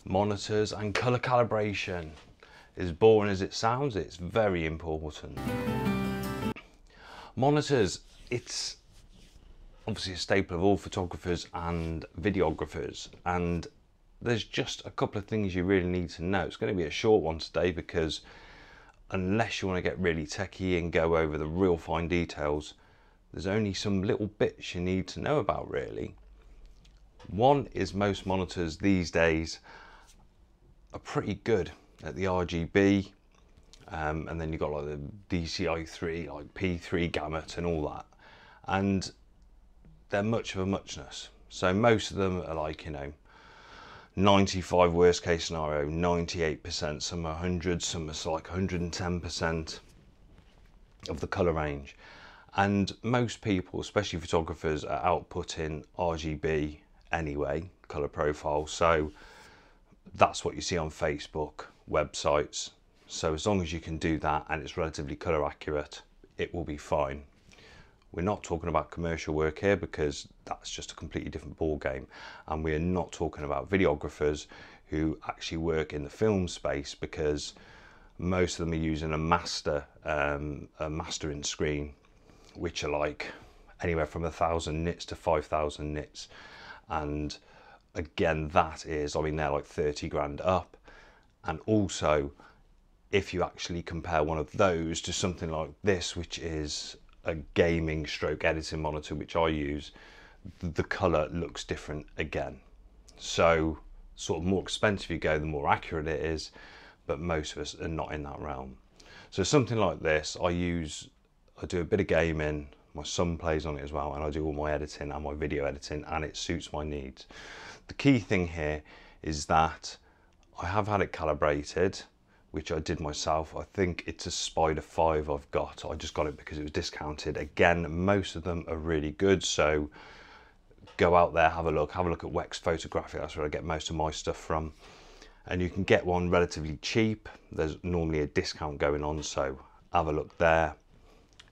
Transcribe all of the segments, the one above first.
Monitors and colour calibration. As boring as it sounds, it's very important. Monitors, it's obviously a staple of all photographers and videographers, and there's just a couple of things you really need to know. It's going to be a short one today because unless you want to get really techie and go over the real fine details, there's only some little bits you need to know about really. One is most monitors these days are pretty good at the RGB, and then you've got like the DCI3, like P3 gamut and all that, and they're much of a muchness. So most of them are like, 95 worst case scenario, 98%, some are 100, some are like 110% of the colour range. And most people, especially photographers, are outputting RGB anyway, colour profile. So that's what you see on Facebook, websites. So as long as you can do that and it's relatively colour accurate, it will be fine. We're not talking about commercial work here because that's just a completely different ball game. And we're not talking about videographers who actually work in the film space, because most of them are using a mastering screen, which are like anywhere from 1,000 nits to 5,000 nits. And again, that is, they're like 30 grand up. And also, if you actually compare one of those to something like this, which is a gaming stroke editing monitor, which I use, the color looks different again. So sort of more expensive you go, the more accurate it is, but most of us are not in that realm. So something like this, I do a bit of gaming, my son plays on it as well, and I do all my editing and my video editing, and it suits my needs. The key thing here is that I have had it calibrated, which I did myself. I think it's a Spider 5 I've got. I just got it because it was discounted. Again, most of them are really good, so go out there, have a look at Wex Photographic. That's where I get most of my stuff from. And you can get one relatively cheap. There's normally a discount going on, so have a look there.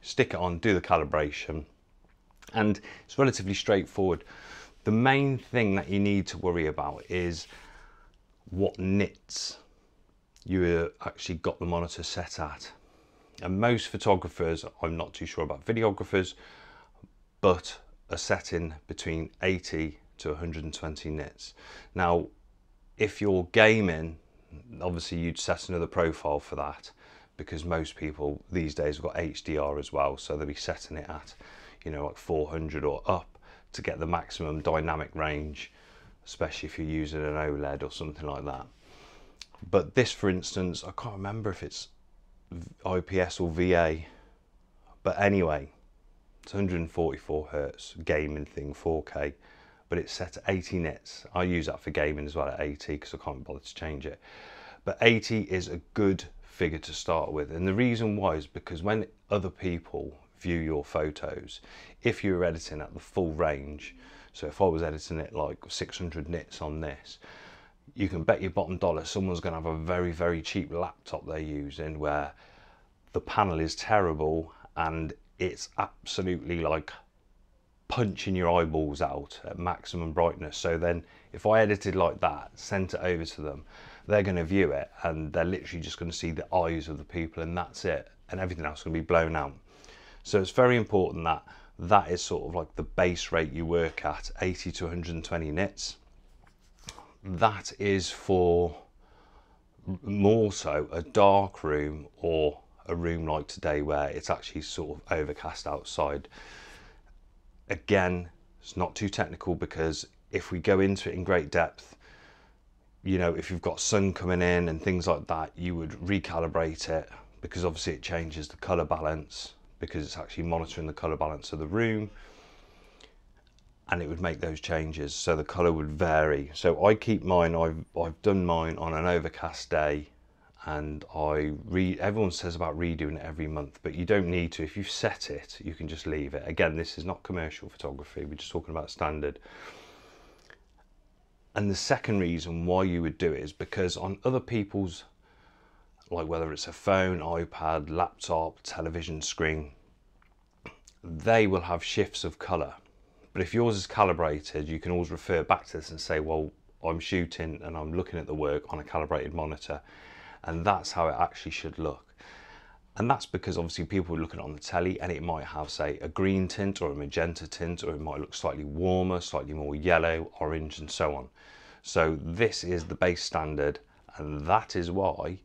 Stick it on, do the calibration, and it's relatively straightforward. The main thing that you need to worry about is what nits you actually got the monitor set at. And most photographers, I'm not too sure about videographers, but are setting between 80 to 120 nits. Now, if you're gaming, obviously you'd set another profile for that, because most people these days have got HDR as well, so they'll be setting it at, like 400 or up to get the maximum dynamic range, especially if you're using an OLED or something like that. But this, for instance, I can't remember if it's IPS or VA, but anyway, it's 144 hertz gaming thing, 4K, but it's set at 80 nits. I use that for gaming as well at 80 because I can't bother to change it. But 80 is a good figure to start with, and the reason why is because when other people view your photos, if you're editing at the full range, so if I was editing it like 600 nits on this, you can bet your bottom dollar someone's going to have a very, very cheap laptop they're using where the panel is terrible and it's absolutely like punching your eyeballs out at maximum brightness. So then if I edited like that, sent it over to them, they're going to view it and they're literally just going to see the eyes of the people, and that's it, and everything else is going to be blown out. So it's very important that that is sort of like the base rate you work at, 80 to 120 nits. That is for more so a dark room or a room like today where it's actually sort of overcast outside. Again, it's not too technical, because if we go into it in great depth, if you've got sun coming in and things like that, you would recalibrate it, because obviously it changes the color balance, because it's actually monitoring the color balance of the room, and it would make those changes, so the color would vary. So I keep mine, I've done mine on an overcast day, and everyone says about redoing it every month, but you don't need to. If you've set it, you can just leave it. Again, this is not commercial photography, we're just talking about standard. And the second reason why you would do it is because on other people's, like whether it's a phone, iPad, laptop, television screen, they will have shifts of color. But if yours is calibrated, you can always refer back to this and say, well, I'm shooting and I'm looking at the work on a calibrated monitor, and that's how it actually should look. And that's because obviously people are looking on the telly and it might have, say, a green tint or a magenta tint, or it might look slightly warmer, slightly more yellow, orange, and so on. So this is the base standard, and that is why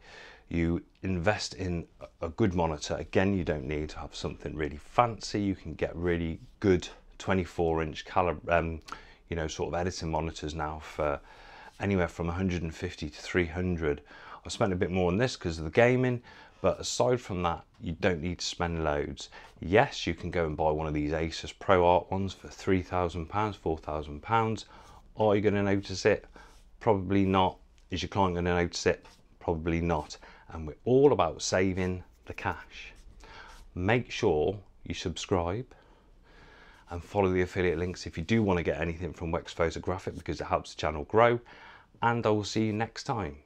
you invest in a good monitor. Again, you don't need to have something really fancy. You can get really good 24-inch you know, sort of editing monitors now for anywhere from 150 to 300. I've spent a bit more on this because of the gaming, but aside from that, you don't need to spend loads. Yes, you can go and buy one of these Asus ProArt ones for £3,000, £4,000. Are you going to notice it? Probably not. Is your client going to notice it? Probably not. And we're all about saving the cash. Make sure you subscribe and follow the affiliate links if you do want to get anything from Wex Photographic, because it helps the channel grow. And I will see you next time.